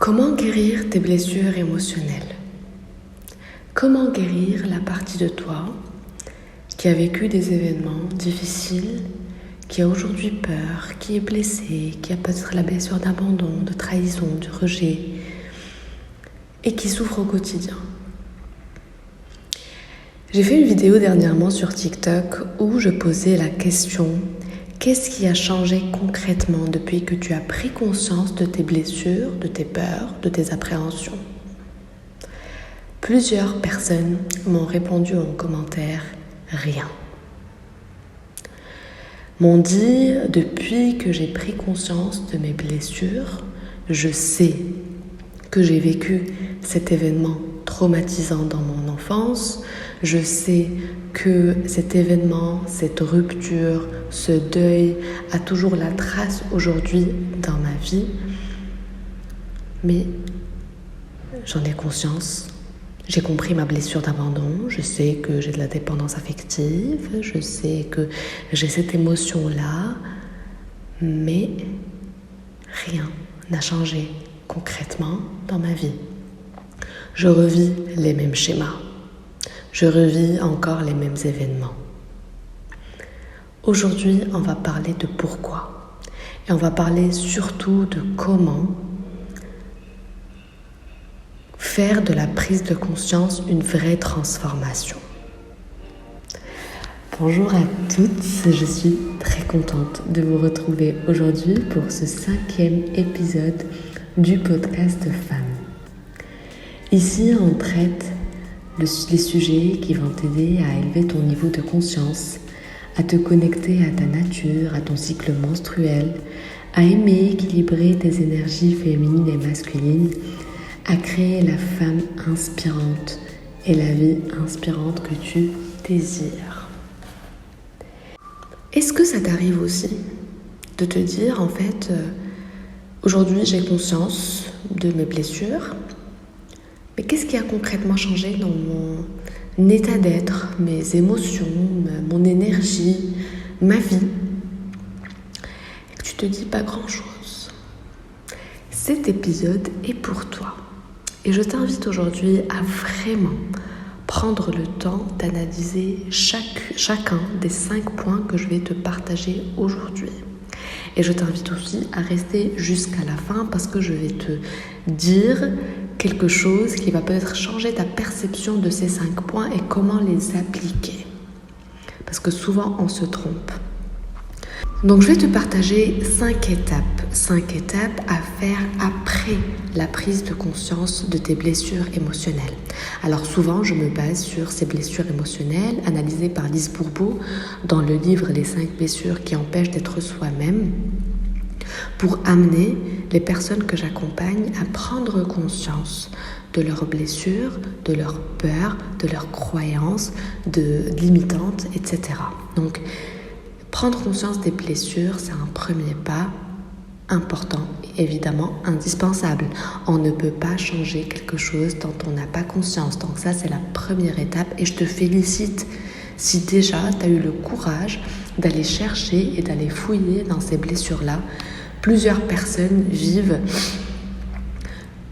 Comment guérir tes blessures émotionnelles? Comment guérir la partie de toi qui a vécu des événements difficiles, qui a aujourd'hui peur, qui est blessée, qui a peut-être la blessure d'abandon, de trahison, de rejet et qui souffre au quotidien? J'ai fait une vidéo dernièrement sur TikTok où je posais la question: qu'est-ce qui a changé concrètement depuis que tu as pris conscience de tes blessures, de tes peurs, de tes appréhensions? Plusieurs personnes m'ont répondu en commentaire: rien. M'ont dit: depuis que j'ai pris conscience de mes blessures, je sais que j'ai vécu cet événement traumatisant dans mon enfance, je sais que cet événement, cette rupture, ce deuil a toujours la trace aujourd'hui dans ma vie, mais j'en ai conscience. J'ai compris ma blessure d'abandon, je sais que j'ai de la dépendance affective, je sais que j'ai cette émotion-là, mais rien n'a changé concrètement dans ma vie. Je revis les mêmes schémas, je revis encore les mêmes événements. Aujourd'hui, on va parler de pourquoi, et on va parler surtout de comment faire de la prise de conscience une vraie transformation. Bonjour à toutes, je suis très contente de vous retrouver aujourd'hui pour ce 5e épisode du podcast Femmes. Ici, on traite les sujets qui vont t'aider à élever ton niveau de conscience, à te connecter à ta nature, à ton cycle menstruel, à aimer équilibrer tes énergies féminines et masculines, à créer la femme inspirante et la vie inspirante que tu désires. Est-ce que ça t'arrive aussi de te dire, en fait, aujourd'hui j'ai conscience de mes blessures, mais qu'est-ce qui a concrètement changé dans mon état d'être, mes émotions, mon énergie, ma vie, et que tu te dis pas grand-chose? Cet épisode est pour toi. Et je t'invite aujourd'hui à vraiment prendre le temps d'analyser chacun des 5 points que je vais te partager aujourd'hui. Et je t'invite aussi à rester jusqu'à la fin parce que je vais te dire quelque chose qui va peut-être changer ta perception de ces 5 points et comment les appliquer. Parce que souvent on se trompe. Donc je vais te partager 5 étapes à faire après la prise de conscience de tes blessures émotionnelles. Alors souvent je me base sur ces blessures émotionnelles analysées par Lise Bourbeau dans le livre Les 5 blessures qui empêchent d'être soi-même, pour amener les personnes que j'accompagne à prendre conscience de leurs blessures, de leurs peurs, de leurs croyances, limitantes, etc. Donc prendre conscience des blessures, c'est un premier pas important et évidemment indispensable. On ne peut pas changer quelque chose dont on n'a pas conscience. Donc ça, c'est la première étape et je te félicite si déjà tu as eu le courage d'aller chercher et d'aller fouiller dans ces blessures-là. Plusieurs personnes vivent...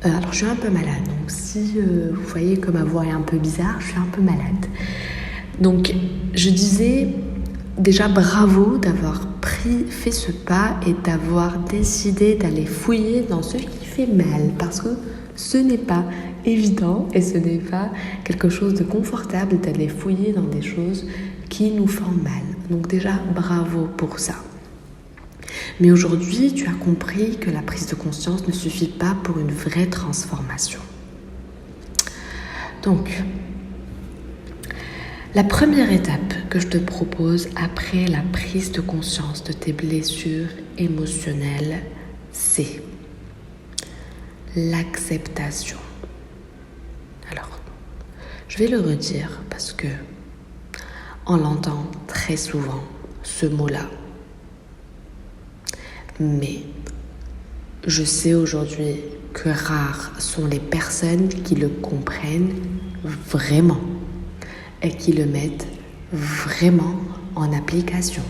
alors je suis un peu malade, donc si vous voyez que ma voix est un peu bizarre, je suis un peu malade. Donc je disais... Déjà, bravo d'avoir fait ce pas et d'avoir décidé d'aller fouiller dans ce qui fait mal, parce que ce n'est pas évident et ce n'est pas quelque chose de confortable d'aller fouiller dans des choses qui nous font mal. Donc déjà, bravo pour ça. Mais aujourd'hui, tu as compris que la prise de conscience ne suffit pas pour une vraie transformation. Donc, la première étape que je te propose après la prise de conscience de tes blessures émotionnelles, c'est l'acceptation. Alors, je vais le redire parce que on l'entend très souvent, ce mot-là. Mais je sais aujourd'hui que rares sont les personnes qui le comprennent vraiment et qui le mettent vraiment en application.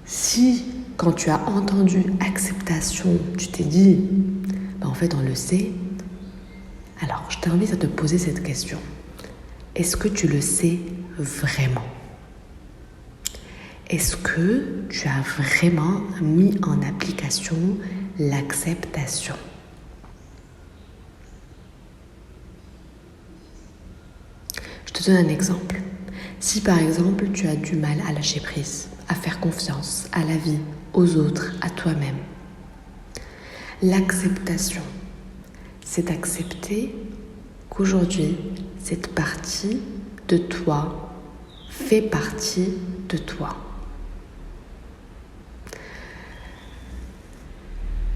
Si, quand tu as entendu acceptation, tu t'es dit fait on le sait. Alors, je t'invite à te poser cette question. Est-ce que tu le sais vraiment? Est-ce que tu as vraiment mis en application l'acceptation? Je te donne un exemple. Si par exemple tu as du mal à lâcher prise, à faire confiance à la vie, aux autres, à toi-même, l'acceptation, c'est accepter qu'aujourd'hui, cette partie de toi fait partie de toi.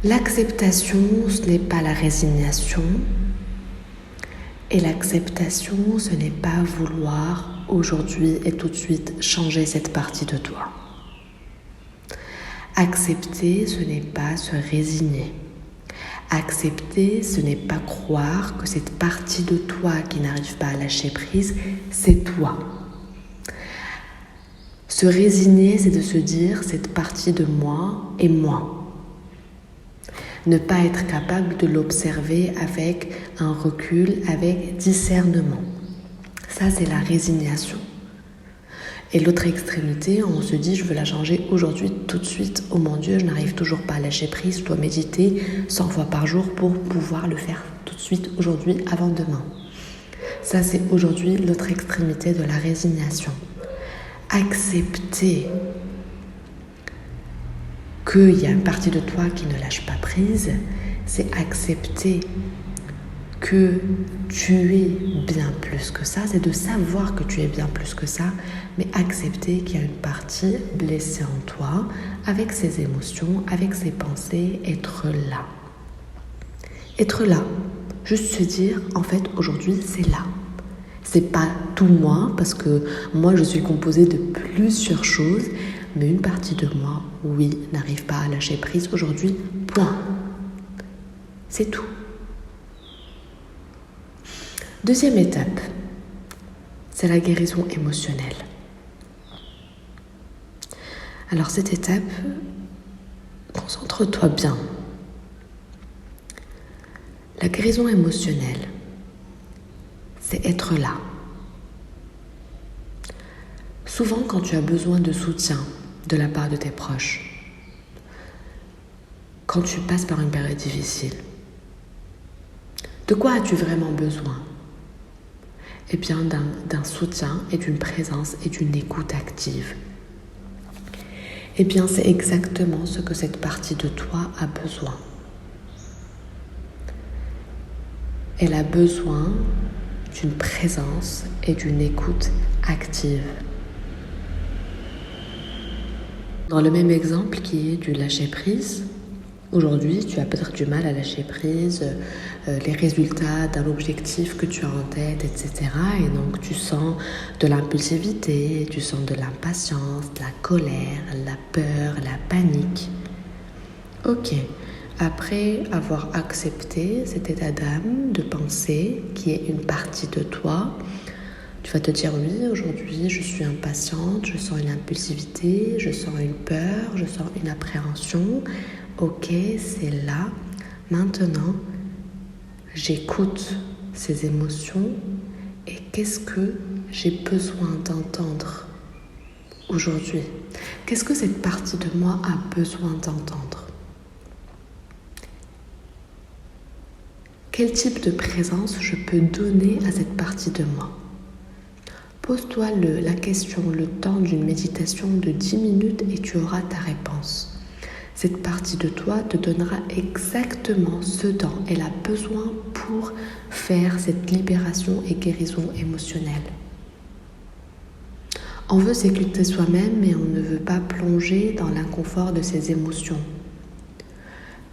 L'acceptation, ce n'est pas la résignation. Et l'acceptation, ce n'est pas vouloir aujourd'hui et tout de suite changer cette partie de toi. Accepter, ce n'est pas se résigner. Accepter, ce n'est pas croire que cette partie de toi qui n'arrive pas à lâcher prise, c'est toi. Se résigner, c'est de se dire, cette partie de moi est moi. Ne pas être capable de l'observer avec un recul, avec discernement. Ça, c'est la résignation. Et l'autre extrémité, on se dit, je veux la changer aujourd'hui, tout de suite. Oh mon Dieu, je n'arrive toujours pas à lâcher prise. Je dois méditer 100 fois par jour pour pouvoir le faire tout de suite, aujourd'hui, avant demain. Ça, c'est aujourd'hui l'autre extrémité de la résignation. Accepter qu'il y a une partie de toi qui ne lâche pas prise, c'est accepter que tu es bien plus que ça, c'est de savoir que tu es bien plus que ça, mais accepter qu'il y a une partie blessée en toi, avec ses émotions, avec ses pensées, être là. Être là, juste se dire, en fait, aujourd'hui, c'est là. C'est pas tout moi, parce que moi, je suis composée de plusieurs choses, mais une partie de moi, oui, n'arrive pas à lâcher prise aujourd'hui, point. C'est tout. Deuxième étape, c'est la guérison émotionnelle. Alors cette étape, concentre-toi bien. La guérison émotionnelle, c'est être là. Souvent, quand tu as besoin de soutien de la part de tes proches, quand tu passes par une période difficile, de quoi as-tu vraiment besoin? Eh bien, d'un soutien et d'une présence et d'une écoute active. Eh bien, c'est exactement ce que cette partie de toi a besoin. Elle a besoin d'une présence et d'une écoute active. Dans le même exemple qui est du lâcher-prise, aujourd'hui, tu as peut-être du mal à lâcher prise, les résultats d'un objectif que tu as en tête, etc. Et donc, tu sens de l'impulsivité, tu sens de l'impatience, de la colère, la peur, la panique. Ok, après avoir accepté cet état d'âme, de pensée, qui est une partie de toi, tu vas te dire oui, aujourd'hui je suis impatiente, je sens une impulsivité, je sens une peur, je sens une appréhension. Ok, c'est là. Maintenant, j'écoute ces émotions et qu'est-ce que j'ai besoin d'entendre aujourd'hui? Qu'est-ce que cette partie de moi a besoin d'entendre? Quel type de présence je peux donner à cette partie de moi? Pose-toi la question, le temps d'une méditation de 10 minutes et tu auras ta réponse. Cette partie de toi te donnera exactement ce dont elle a besoin pour faire cette libération et guérison émotionnelle. On veut s'écouter soi-même, mais on ne veut pas plonger dans l'inconfort de ses émotions.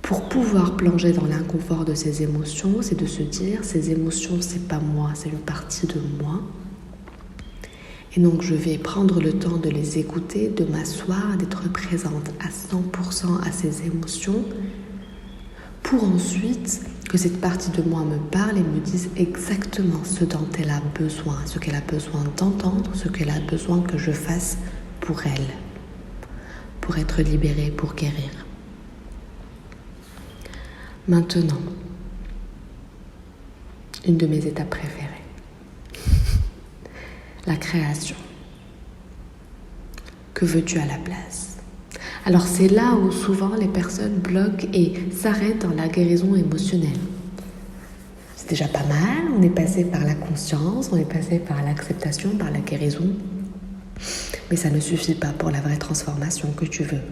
Pour pouvoir plonger dans l'inconfort de ses émotions, c'est de se dire, ces émotions, c'est pas moi, c'est une partie de moi. Et donc, je vais prendre le temps de les écouter, de m'asseoir, d'être présente à 100% à ces émotions, pour ensuite que cette partie de moi me parle et me dise exactement ce dont elle a besoin, ce qu'elle a besoin d'entendre, ce qu'elle a besoin que je fasse pour elle, pour être libérée, pour guérir. Maintenant, une de mes étapes préférées. La création. Que veux-tu à la place? Alors c'est là où souvent les personnes bloquent et s'arrêtent dans la guérison émotionnelle. C'est déjà pas mal, on est passé par la conscience, on est passé par l'acceptation, par la guérison. Mais ça ne suffit pas pour la vraie transformation que tu veux.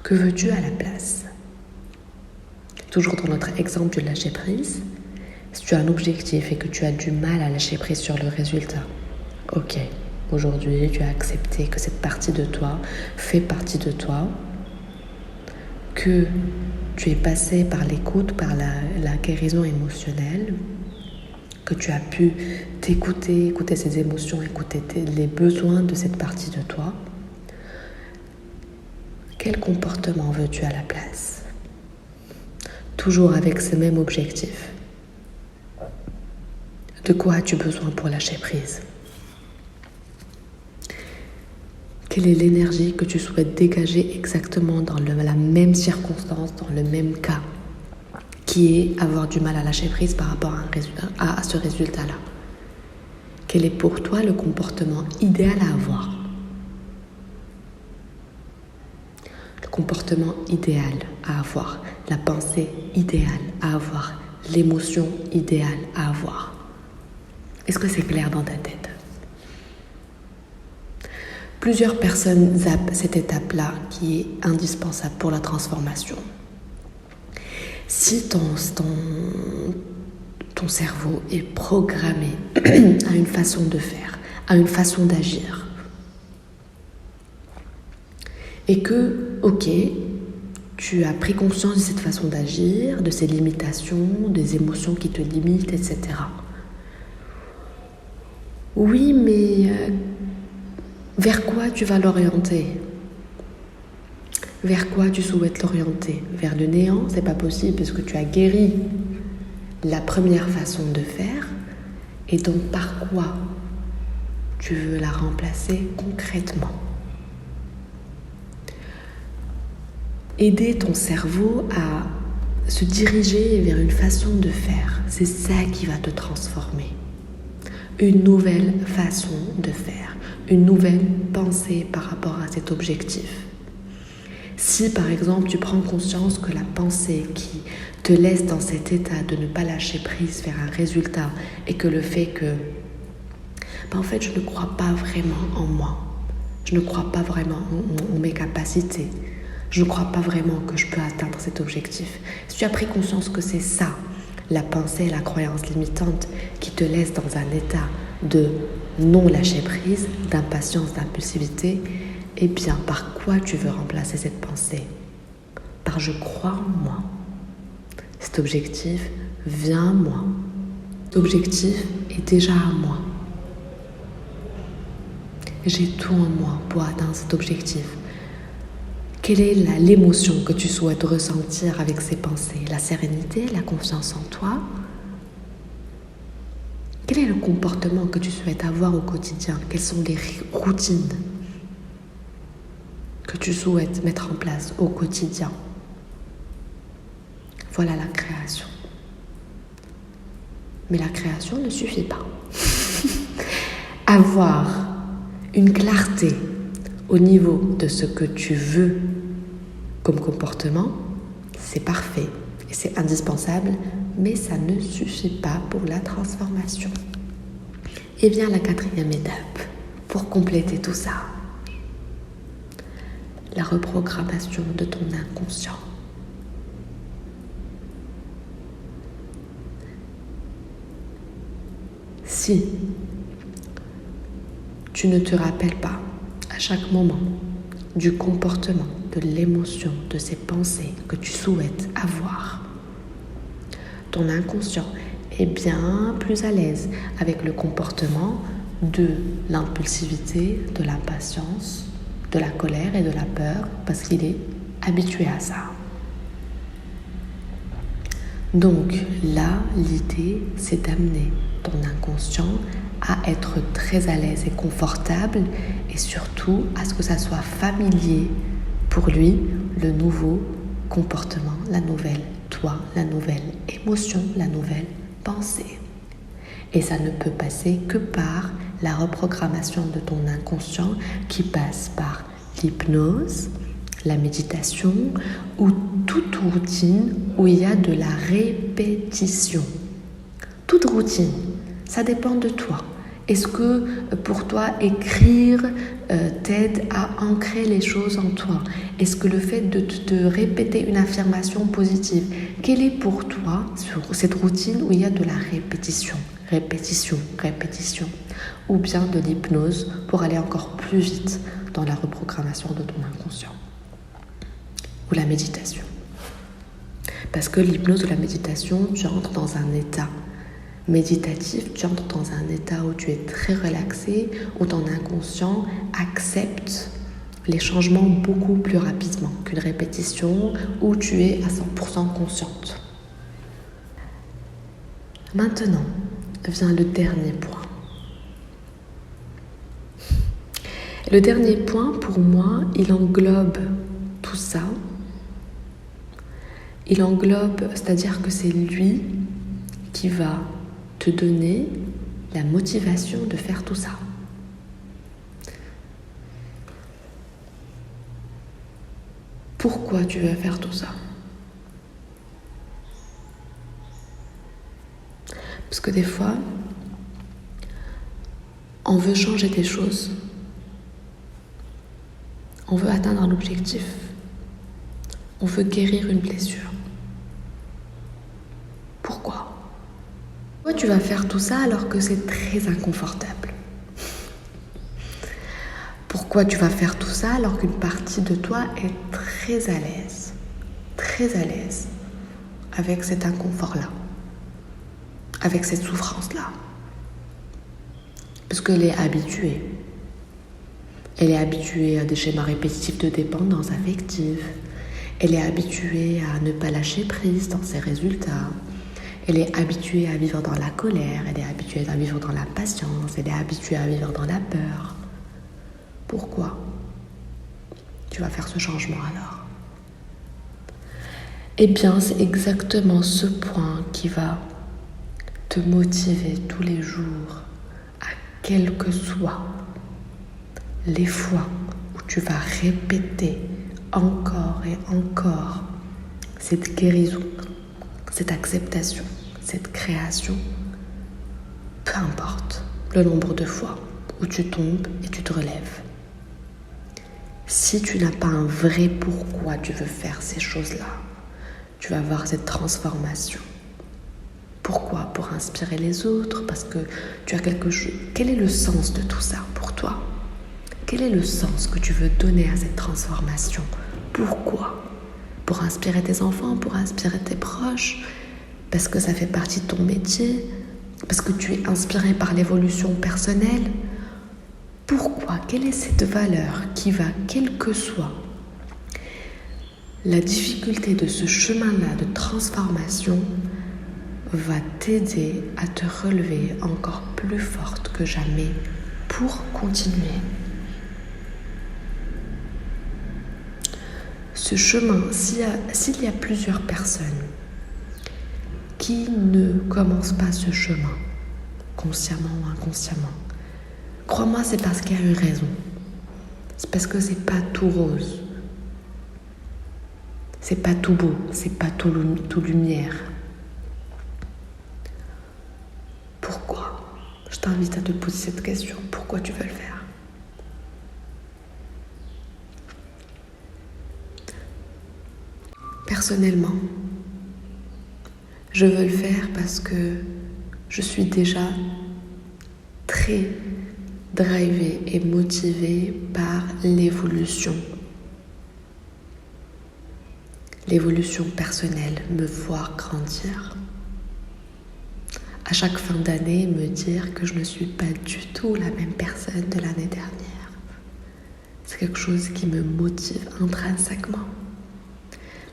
Que veux-tu à la place? Toujours dans notre exemple du lâcher prise, si tu as un objectif et que tu as du mal à lâcher prise sur le résultat, ok, aujourd'hui tu as accepté que cette partie de toi fait partie de toi, que tu es passé par l'écoute, par la guérison émotionnelle, que tu as pu t'écouter, écouter ces émotions, écouter les besoins de cette partie de toi. Quel comportement veux-tu à la place? Toujours avec ce même objectif. De quoi as-tu besoin pour lâcher prise? Quelle est l'énergie que tu souhaites dégager exactement dans la même circonstance, dans le même cas, qui est avoir du mal à lâcher prise par rapport à ce résultat-là? Quel est pour toi le comportement idéal à avoir? Le comportement idéal à avoir, la pensée idéale à avoir, l'émotion idéale à avoir. Est-ce que c'est clair dans ta tête? Plusieurs personnes zappent cette étape-là qui est indispensable pour la transformation. Si ton cerveau est programmé à une façon de faire, à une façon d'agir, et que, ok, tu as pris conscience de cette façon d'agir, de ces limitations, des émotions qui te limitent, etc. Oui, mais vers quoi tu vas l'orienter? Vers quoi tu souhaites l'orienter? Vers le néant? C'est pas possible parce que tu as guéri la première façon de faire. Et donc par quoi tu veux la remplacer concrètement? Aider ton cerveau à se diriger vers une façon de faire, c'est ça qui va te transformer. Une nouvelle façon de faire, une nouvelle pensée par rapport à cet objectif. Si par exemple tu prends conscience que la pensée qui te laisse dans cet état de ne pas lâcher prise vers un résultat et que le fait que en fait je ne crois pas vraiment en moi, je ne crois pas vraiment en mes capacités, je ne crois pas vraiment que je peux atteindre cet objectif. Si tu as pris conscience que c'est ça, la pensée, la croyance limitante qui te laisse dans un état de non lâcher prise, d'impatience, d'impulsivité, eh bien, par quoi tu veux remplacer cette pensée? Par je crois en moi. Cet objectif vient à moi. Cet objectif est déjà à moi. J'ai tout en moi pour atteindre cet objectif. Quelle est l'émotion que tu souhaites ressentir avec ces pensées? La sérénité, la confiance en toi? Quel est le comportement que tu souhaites avoir au quotidien? Quelles sont les routines que tu souhaites mettre en place au quotidien? Voilà la création. Mais la création ne suffit pas. Avoir une clarté au niveau de ce que tu veux comme comportement, c'est parfait et c'est indispensable, mais ça ne suffit pas pour la transformation. Et vient la quatrième étape pour compléter tout ça. La reprogrammation de ton inconscient. Si tu ne te rappelles pas à chaque moment du comportement, de l'émotion, de ces pensées que tu souhaites avoir, ton inconscient est bien plus à l'aise avec le comportement de l'impulsivité, de l'impatience, de la colère et de la peur parce qu'il est habitué à ça. Donc là, l'idée, c'est d'amener ton inconscient à être très à l'aise et confortable et surtout à ce que ça soit familier pour lui, le nouveau comportement, la nouvelle toi la nouvelle émotion, la nouvelle pensée. Et ça ne peut passer que par la reprogrammation de ton inconscient qui passe par l'hypnose, la méditation ou toute routine où il y a de la répétition. Toute routine, ça dépend de toi. Est-ce que pour toi, écrire t'aide à ancrer les choses en toi? Est-ce que le fait de répéter une affirmation positive, quelle est pour toi cette routine où il y a de la répétition, répétition, répétition, ou bien de l'hypnose pour aller encore plus vite dans la reprogrammation de ton inconscient, ou la méditation? Parce que l'hypnose ou la méditation, tu entres dans un état méditatif, tu entres dans un état où tu es très relaxé, où ton inconscient accepte les changements beaucoup plus rapidement qu'une répétition où tu es à 100% consciente. Maintenant vient le dernier point. Le dernier point, pour moi, il englobe tout ça. Il englobe, c'est-à-dire que c'est lui qui va te donner la motivation de faire tout ça. Pourquoi tu veux faire tout ça? Parce que des fois, on veut changer des choses. On veut atteindre un objectif. On veut guérir une blessure. Pourquoi tu vas faire tout ça alors que c'est très inconfortable? Pourquoi tu vas faire tout ça alors qu'une partie de toi est très à l'aise avec cet inconfort-là, avec cette souffrance-là? Parce qu'elle est habituée. Elle est habituée à des schémas répétitifs de dépendance affective. Elle est habituée à ne pas lâcher prise dans ses résultats. Elle est habituée à vivre dans la colère, elle est habituée à vivre dans la patience, elle est habituée à vivre dans la peur. Pourquoi tu vas faire ce changement alors? Eh bien, c'est exactement ce point qui va te motiver tous les jours, à quelles que soient les fois où tu vas répéter encore et encore cette guérison, cette acceptation, cette création, peu importe le nombre de fois où tu tombes et tu te relèves. Si tu n'as pas un vrai pourquoi tu veux faire ces choses-là, tu vas avoir cette transformation. Pourquoi? Pour inspirer les autres, parce que tu as quelque chose. Quel est le sens de tout ça pour toi? Quel est le sens que tu veux donner à cette transformation? Pourquoi? Pour inspirer tes enfants, pour inspirer tes proches, parce que ça fait partie de ton métier, parce que tu es inspiré par l'évolution personnelle. Pourquoi? Quelle est cette valeur qui va, quelle que soit la difficulté de ce chemin-là de transformation, va t'aider à te relever encore plus forte que jamais pour continuer. Ce chemin, s'il y a plusieurs personnes qui ne commencent pas ce chemin, consciemment ou inconsciemment, crois-moi, c'est parce qu'il y a une raison. C'est parce que c'est pas tout rose. C'est pas tout beau, c'est pas tout lumière. Pourquoi? Je t'invite à te poser cette question. Pourquoi tu veux le faire? Personnellement, je veux le faire parce que je suis déjà très drivée et motivée par l'évolution. L'évolution personnelle, me voir grandir. À chaque fin d'année, me dire que je ne suis pas du tout la même personne de l'année dernière. C'est quelque chose qui me motive intrinsèquement.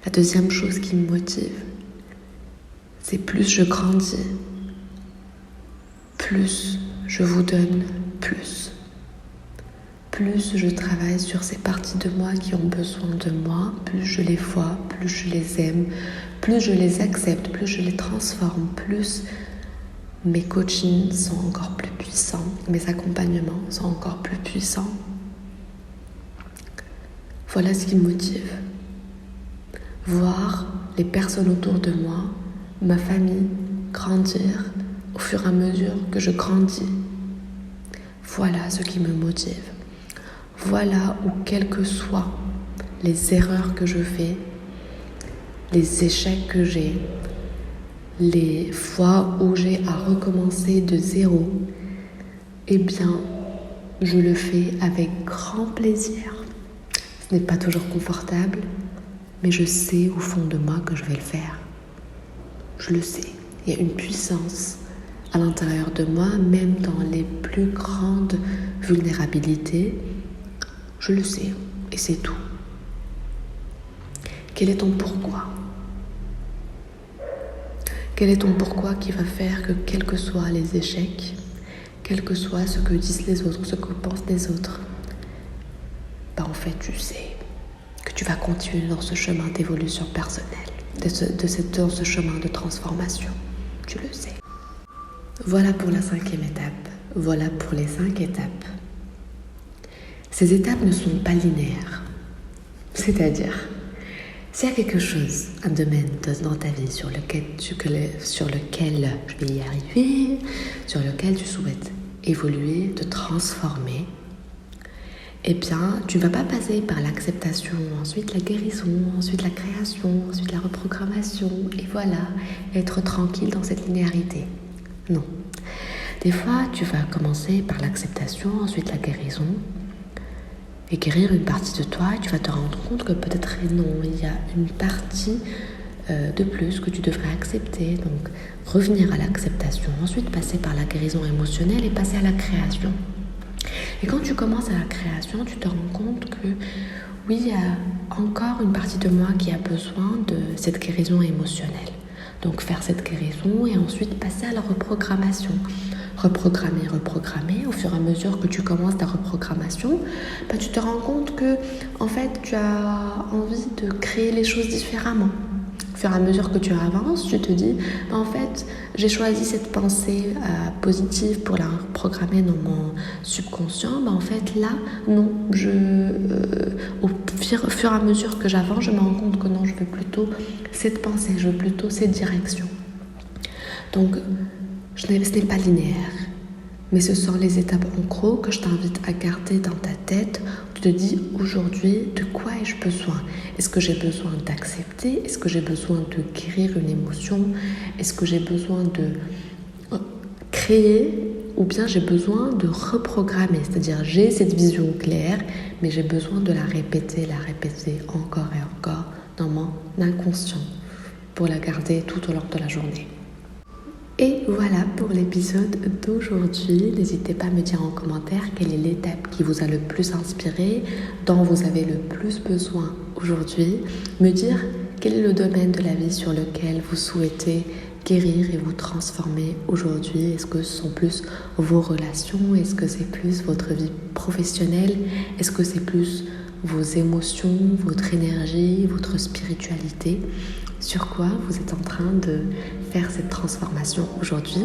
La deuxième chose qui me motive, c'est plus je grandis, plus je vous donne plus. Plus je travaille sur ces parties de moi qui ont besoin de moi, plus je les vois, plus je les aime, plus je les accepte, plus je les transforme, plus mes coachings sont encore plus puissants, mes accompagnements sont encore plus puissants. Voilà ce qui me motive. Voir les personnes autour de moi, ma famille, grandir au fur et à mesure que je grandis. Voilà ce qui me motive. Voilà où, quelles que soient les erreurs que je fais, les échecs que j'ai, les fois où j'ai à recommencer de zéro, eh bien, je le fais avec grand plaisir. Ce n'est pas toujours confortable, mais je sais au fond de moi que je vais le faire. Je le sais. Il y a une puissance à l'intérieur de moi, même dans les plus grandes vulnérabilités. Je le sais, et c'est tout. Quel est ton pourquoi ? Quel est ton pourquoi qui va faire que, quels que soient les échecs, quel que soit ce que disent les autres, ce que pensent les autres, en fait, tu sais que tu vas continuer dans ce chemin d'évolution personnelle, dans ce chemin de transformation. Tu le sais. Voilà pour la 5e étape. Voilà pour les 5 étapes. Ces étapes ne sont pas linéaires. C'est-à-dire, s'il y a quelque chose, un domaine dans ta vie sur lequel je vais y arriver, sur lequel tu souhaites évoluer, te transformer, eh bien, tu ne vas pas passer par l'acceptation, ensuite la guérison, ensuite la création, ensuite la reprogrammation, et voilà, être tranquille dans cette linéarité. Non. Des fois, tu vas commencer par l'acceptation, ensuite la guérison, et guérir une partie de toi, et tu vas te rendre compte que peut-être non, il y a une partie de plus que tu devrais accepter. Donc, revenir à l'acceptation, ensuite passer par la guérison émotionnelle et passer à la création. Et quand tu commences à la création, tu te rends compte que oui, il y a encore une partie de moi qui a besoin de cette guérison émotionnelle. Donc faire cette guérison et ensuite passer à la reprogrammation. Reprogrammer. Au fur et à mesure que tu commences ta reprogrammation, tu te rends compte que en fait, tu as envie de créer les choses différemment. Au fur et à mesure que tu avances, tu te dis, en fait, j'ai choisi cette pensée positive pour la programmer dans mon subconscient. En fait, là, non, au fur et à mesure que j'avance, je me rends compte que non, je veux plutôt cette pensée, je veux plutôt cette direction. Donc, ce n'est pas linéaire, mais ce sont les étapes en gros que je t'invite à garder dans ta tête. Tu te dis aujourd'hui, de quoi ai-je besoin ? Est-ce que j'ai besoin d'accepter ? Est-ce que j'ai besoin de guérir une émotion ? Est-ce que j'ai besoin de créer ? Ou bien j'ai besoin de reprogrammer, c'est-à-dire j'ai cette vision claire, mais j'ai besoin de la répéter encore et encore dans mon inconscient pour la garder tout au long de la journée. Et voilà pour l'épisode d'aujourd'hui. N'hésitez pas à me dire en commentaire quelle est l'étape qui vous a le plus inspiré, dont vous avez le plus besoin aujourd'hui. Me dire quel est le domaine de la vie sur lequel vous souhaitez guérir et vous transformer aujourd'hui. Est-ce que ce sont plus vos relations ? Est-ce que c'est plus votre vie professionnelle ? Est-ce que c'est plus vos émotions, votre énergie, votre spiritualité ? Sur quoi vous êtes en train de faire cette transformation aujourd'hui.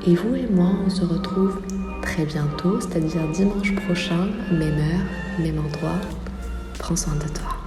Et vous et moi, on se retrouve très bientôt, c'est-à-dire dimanche prochain, même heure, même endroit. Prends soin de toi.